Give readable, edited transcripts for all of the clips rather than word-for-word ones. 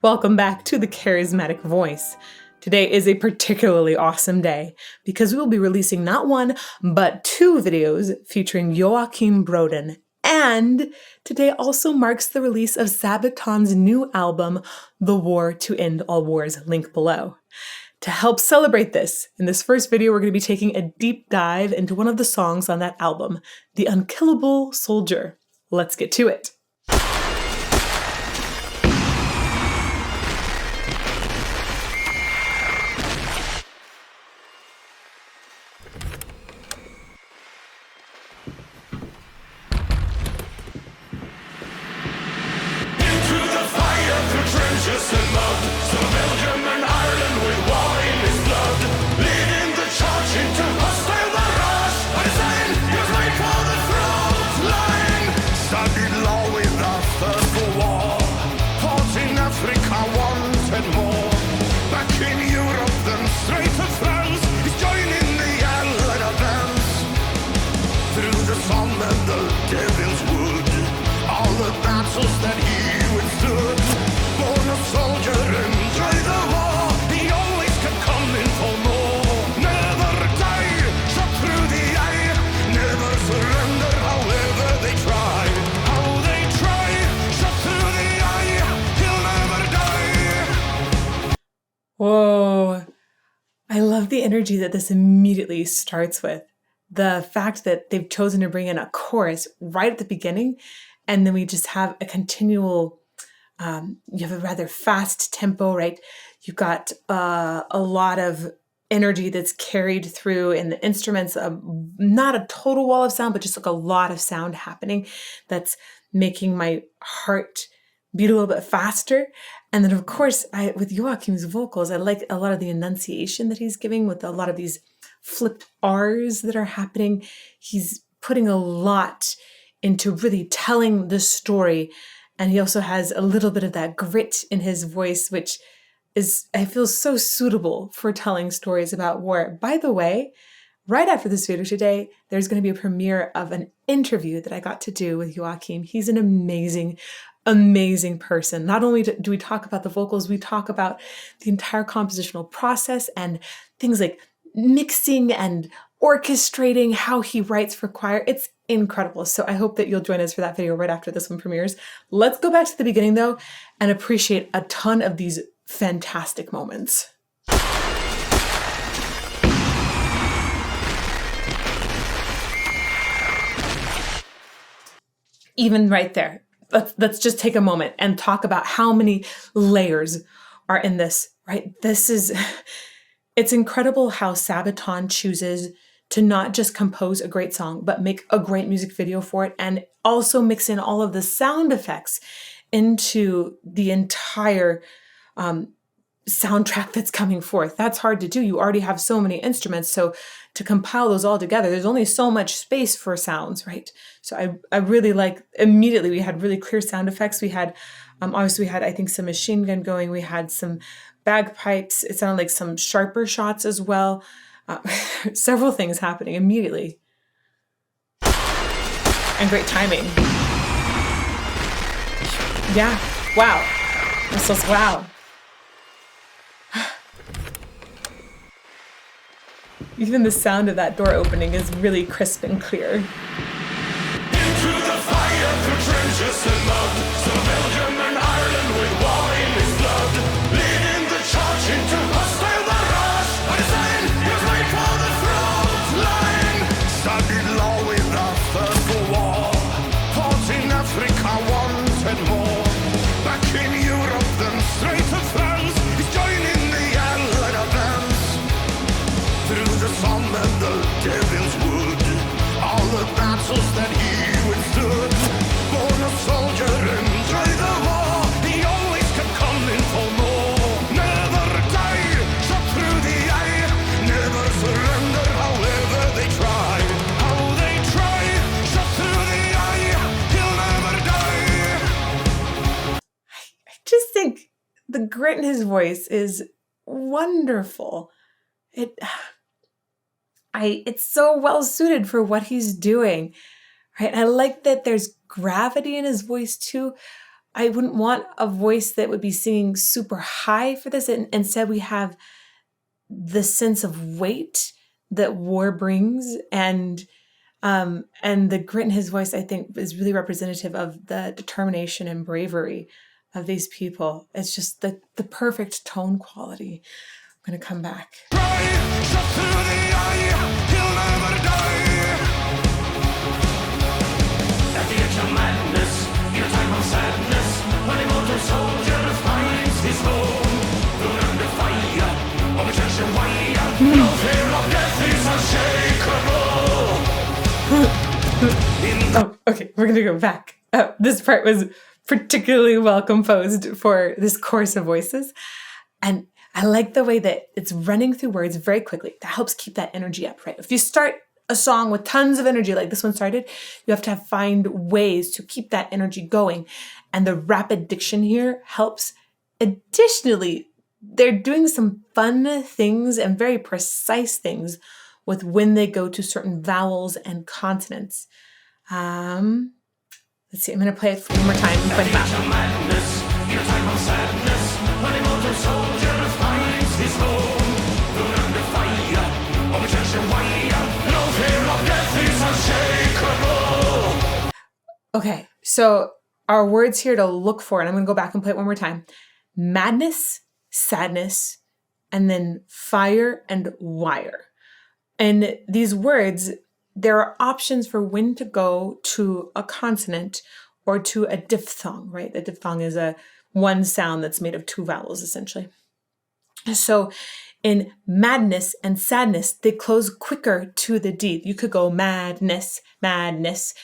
Welcome back to the Charismatic Voice. Today is a particularly awesome day because we will be releasing not one, but two videos featuring Joachim Broden. And today also marks the release of SABATON's new album, The War to End All Wars, link below. To help celebrate this, in this first video, we're going to be taking a deep dive into one of the songs on that album, The Unkillable Soldier. Let's get to it. Trenches and mud, so Belgium and Ireland with war in his blood, leading the charge into hostile barrage. Palestine, he was made for the front line. Studied law with a thirst for war, fought in Africa once and more. Back in Europe, then straight to France, he's joining the Allied advance. Through the sun and the devil's wood, all the battles that he withstood. Born a soldier, enjoy the war. He always kept coming for more. Never die, shot through the eye. Never surrender, however they try. How they try, shot through the eye. He'll never die. Whoa. I love the energy that this immediately starts with. The fact that they've chosen to bring in a chorus right at the beginning, and then we just have a continual you have a rather fast tempo, right? You've got a lot of energy that's carried through in the instruments, not a total wall of sound, but just like a lot of sound happening that's making my heart beat a little bit faster. And then of course, with Joachim's vocals, I like a lot of the enunciation that he's giving with a lot of these flipped R's that are happening. He's putting a lot into really telling the story. And he also has a little bit of that grit in his voice, which is, I feel, so suitable for telling stories about war. By the way, right after this video today, there's going to be a premiere of an interview that I got to do with Joachim. He's an amazing, amazing person. Not only do we talk about the vocals, we talk about the entire compositional process and things like mixing and orchestrating, how he writes for choir. It's incredible. So I hope that you'll join us for that video right after this one premieres. Let's go back to the beginning though and appreciate a ton of these fantastic moments. Even right there, let's just take a moment and talk about how many layers are in this, right? It's incredible how SABATON chooses to not just compose a great song, but make a great music video for it and also mix in all of the sound effects into the entire soundtrack that's coming forth. That's hard to do. You already have so many instruments. So to compile those all together, there's only so much space for sounds, right? So I really like, immediately we had really clear sound effects. We had, obviously we had, I think, some machine gun going. We had some bagpipes. It sounded like some sharper shots as well. Several things happening immediately. And great timing. Yeah, wow. This was wow. Even the sound of that door opening is really crisp and clear. Into the fire, through trenches and mud, so Belgium and Ireland with war in his blood, leading the charge into hostile barrage. Palestine, he was made for the front line. Studied law with a thirst for war, fought in Africa once and more. Back in Europe, then straight to France, he's joining the Allied advance. Through the sun and the devil's wood, all the battles that he withstood. Born a soldier, enjoy the war. He always kept coming for more. Never die, shot through the eye. Never surrender, however they try. How they try, shot through the eye. He'll never die. I just think the grit in his voice is wonderful. It's so well suited for what he's doing, right? I like that there's gravity in his voice too, I wouldn't want a voice that would be singing super high for this. And instead, we have the sense of weight that war brings, and the grit in his voice, I think, is really representative of the determination and bravery of these people. It's just the perfect tone quality. I'm going to come back. At the edge of madness, in a time of sadness, when immortal soldier finds his home, thrown under fire, of attention wire, no fear of death is unshakable. Oh, okay, we're going to go back. This part was particularly well composed for this chorus of voices. And I like the way that it's running through words very quickly. That helps keep that energy up, right? If you start a song with tons of energy like this one started, you have to find ways to keep that energy going. And the rapid diction here helps. Additionally, they're doing some fun things and very precise things with when they go to certain vowels and consonants. Let's see, I'm going to play it one more time. Madness, in a time of sadness, when immortal soldier finds his home, thrown under fire, of attention wire, no fear of death is unshakable. Okay, so our words here to look for, and I'm going to go back and play it one more time. Madness, sadness, and then fire and wire. And these words, there are options for when to go to a consonant or to a diphthong, right? The diphthong is a one sound that's made of two vowels, essentially. So in madness and sadness, they close quicker to the D. You could go madness, madness,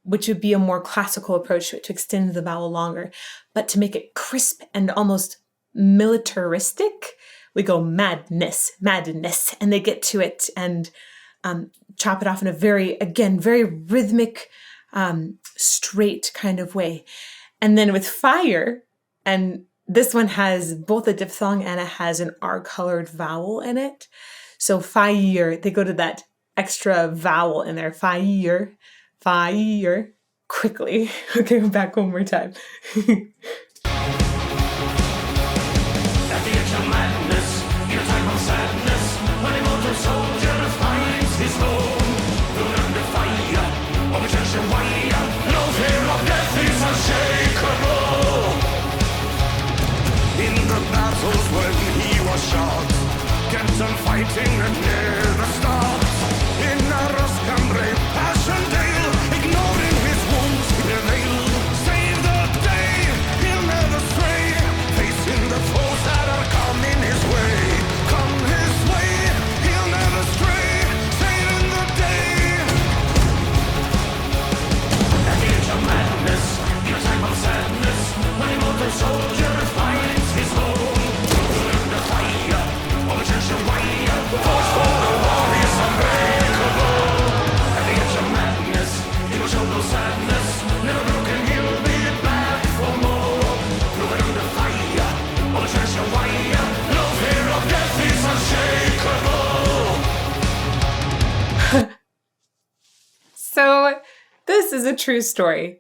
which would be a more classical approach to it, to extend the vowel longer. But to make it crisp and almost militaristic, we go madness, madness, and they get to it and chop it off in a very rhythmic, straight kind of way. And then with fire, and this one has both a diphthong and it has an R-colored vowel in it. So fire, they go to that extra vowel in there. Fire, fire, quickly. Okay, go back one more time. At the edge of madness, in a time of sadness, when immortal soldier finds his home, thrown under fire, of attention wire, no fear of death is unshakable. In the battles when he was shot, kept on fighting and never stopped. In Arrascambre, Passchendaele, ignoring his wounds, he prevailed. Save the day, he'll never stray, facing the foes that are coming his way. Come his way, he'll never stray, saving the day. At the edge of madness, in a time of sadness, when immortal soldier finds his home, under fire, of attention wire, force for the warriors unbreakable. At the edge of madness, he will show no sadness, never broken, he'll be back for more. Through and under fire, of attention wire, no fear of death is unshakable. So this is a true story.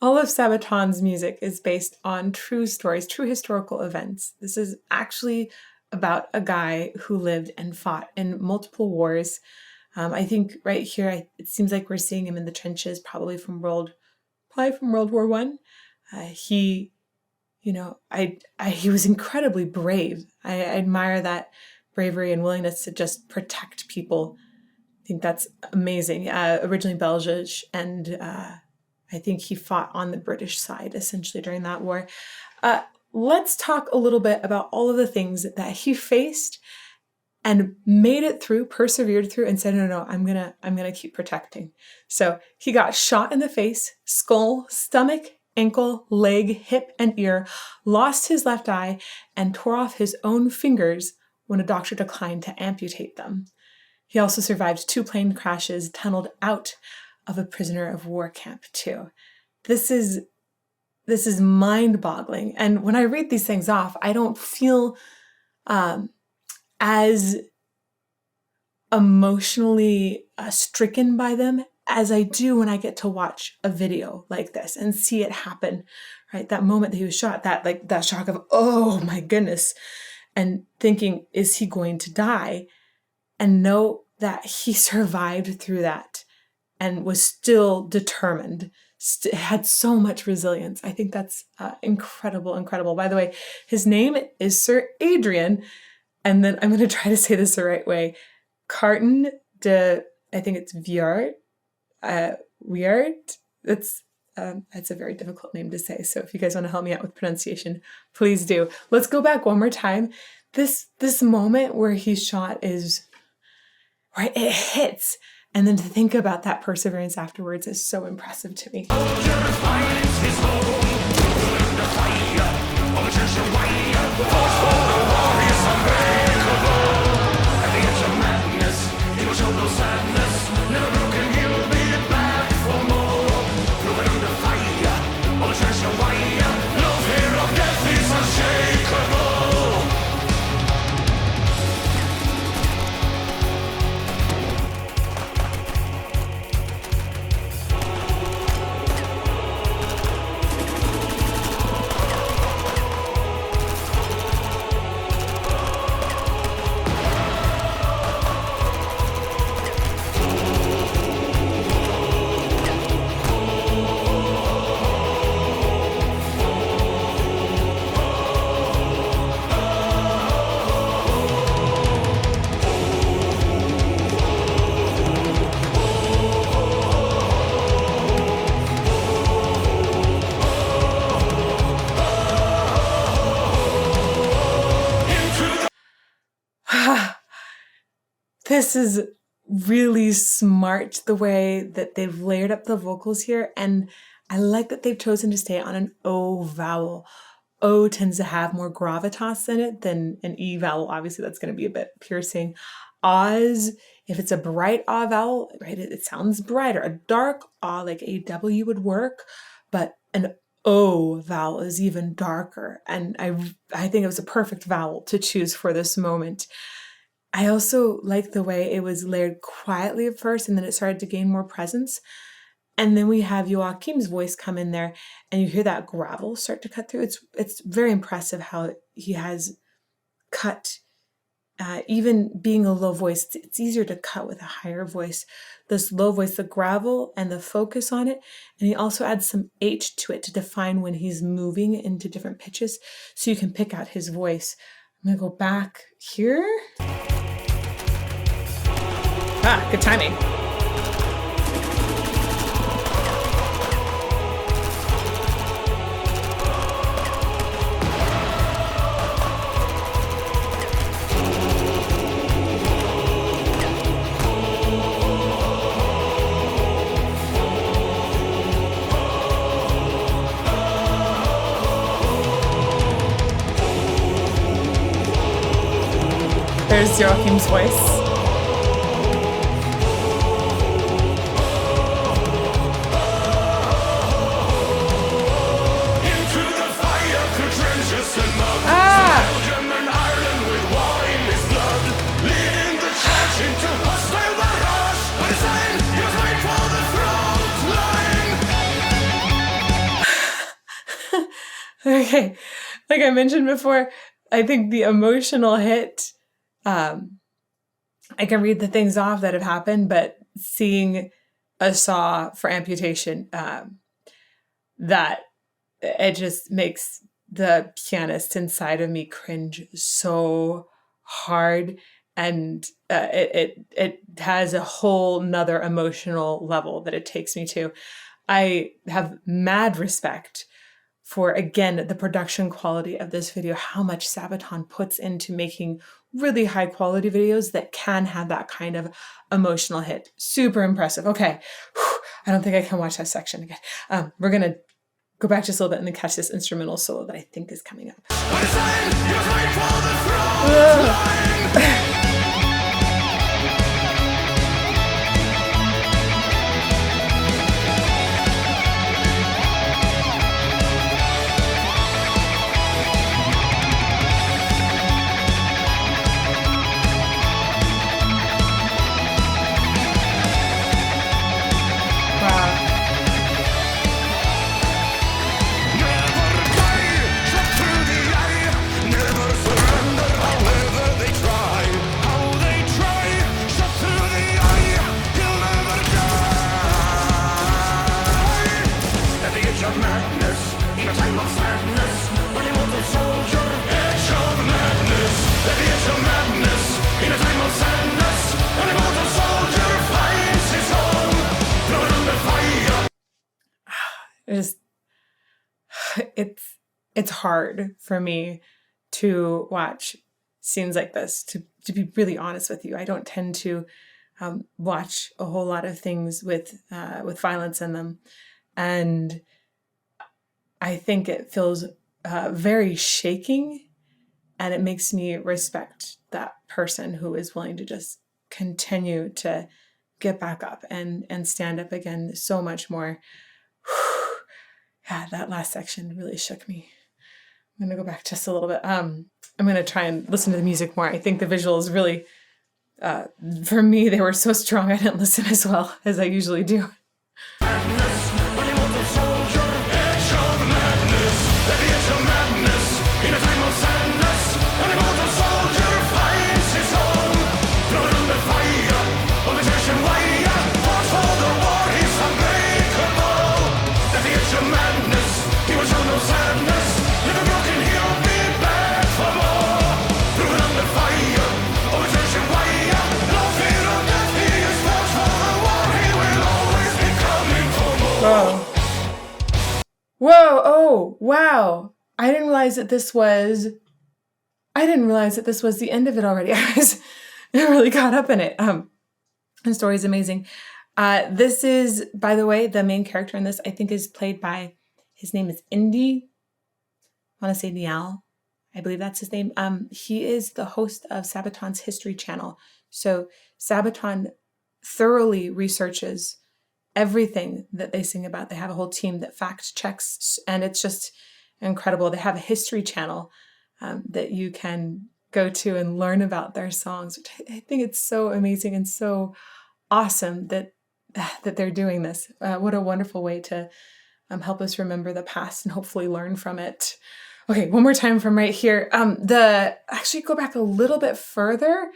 All of SABATON's music is based on true stories, true historical events. This is actually about a guy who lived and fought in multiple wars. I think right here, it seems like we're seeing him in the trenches, probably from World War I. He was incredibly brave. I admire that bravery and willingness to just protect people. I think that's amazing. Originally Belgian, and I think he fought on the British side, essentially, during that war. Let's talk a little bit about all of the things that he faced and made it through, persevered through, and said, no, I'm gonna keep protecting. So he got shot in the face, skull, stomach, ankle, leg, hip, and ear, lost his left eye, and tore off his own fingers when a doctor declined to amputate them. He also survived 2 plane crashes, tunneled out of a prisoner of war camp too. This is mind-boggling. And when I read these things off, I don't feel as emotionally stricken by them as I do when I get to watch a video like this and see it happen right? That moment that he was shot, that shock of, oh my goodness, and thinking, is he going to die? And know that he survived through that and was still determined, had so much resilience. I think that's incredible, incredible. By the way, his name is Sir Adrian, and then I'm going to try to say this the right way. Carton I think it's Wiar. Wiar. It's a very difficult name to say. So if you guys want to help me out with pronunciation, please do. Let's go back one more time. This moment where he's shot is, right, it hits. And then to think about that perseverance afterwards is so impressive to me. This is really smart, the way that they've layered up the vocals here. And I like that they've chosen to stay on an O vowel. O tends to have more gravitas in it than an E vowel. Obviously, that's going to be a bit piercing. Ahs, if it's a bright Ah vowel, right, it sounds brighter. A dark Ah, like AW, would work, but an O vowel is even darker. And I think it was a perfect vowel to choose for this moment. I also like the way it was layered quietly at first, and then it started to gain more presence. And then we have Joachim's voice come in there, and you hear that gravel start to cut through. It's very impressive how he has cut, even being a low voice, it's easier to cut with a higher voice. This low voice, the gravel and the focus on it, and he also adds some H to it to define when he's moving into different pitches, so you can pick out his voice. I'm gonna go back here. Good timing. There's Joachim's voice. Okay, like I mentioned before, I think the emotional hit, I can read the things off that have happened, but seeing a saw for amputation, that it just makes the pianist inside of me cringe so hard, and it has a whole nother emotional level that it takes me to. I have mad respect for, again, the production quality of this video, how much SABATON puts into making really high quality videos that can have that kind of emotional hit. Super impressive. Okay, I don't think I can watch that section again. We're gonna go back just a little bit and then catch this instrumental solo that I think is coming up. it's hard for me to watch scenes like this, to be really honest with you. I don't tend to watch a whole lot of things with violence in them. And I think it feels very shaking, and it makes me respect that person who is willing to just continue to get back up and stand up again so much more. Yeah, that last section really shook me. I'm going to go back just a little bit. I'm going to try and listen to the music more. I think the visuals really, for me, they were so strong I didn't listen as well as I usually do. Whoa. Whoa. Oh, wow. I didn't realize that this was the end of it already. I really caught up in it. The story is amazing. This is, by the way, the main character in this, I think, is played by, his name is Indy. I want to say Niall. I believe that's his name. He is the host of SABATON's History Channel. So SABATON thoroughly researches everything that they sing about. They have a whole team that fact checks, and it's just incredible. They have a history channel that you can go to and learn about their songs, which I think it's so amazing and so awesome that they're doing this. What a wonderful way to help us remember the past and hopefully learn from it. Okay, one more time from right here. Actually go back a little bit further.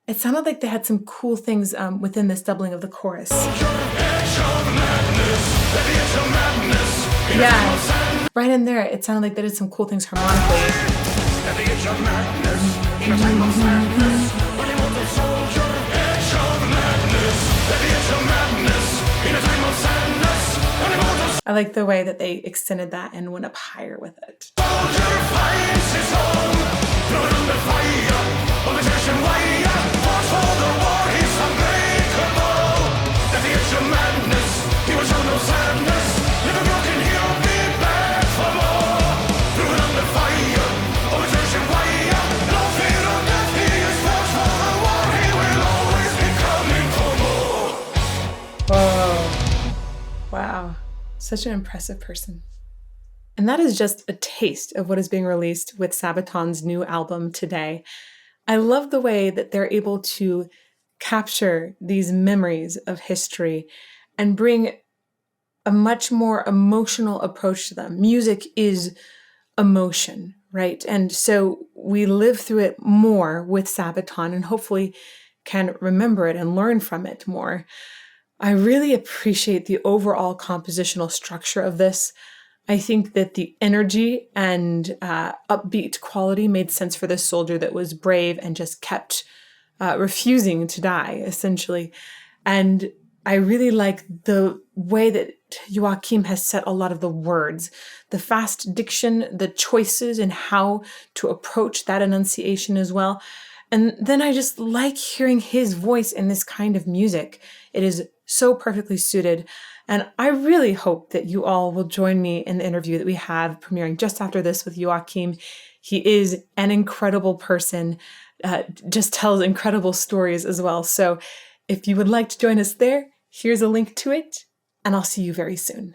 It sounded like they had some cool things within this doubling of the chorus. Yeah, right in there, it sounded like they did some cool things harmonically. I like the way that they extended that and went up higher with it. Wow, such an impressive person. And that is just a taste of what is being released with SABATON's new album today. I love the way that they're able to capture these memories of history and bring a much more emotional approach to them. Music is emotion, right? And so we live through it more with SABATON and hopefully can remember it and learn from it more. I really appreciate the overall compositional structure of this. I think that the energy and upbeat quality made sense for this soldier that was brave and just kept refusing to die, essentially. And I really like the way that Joachim has set a lot of the words, the fast diction, the choices, and how to approach that enunciation as well. And then I just like hearing his voice in this kind of music. It is so perfectly suited. And I really hope that you all will join me in the interview that we have premiering just after this with Joachim. He is an incredible person, just tells incredible stories as well. So if you would like to join us there, here's a link to it, and I'll see you very soon.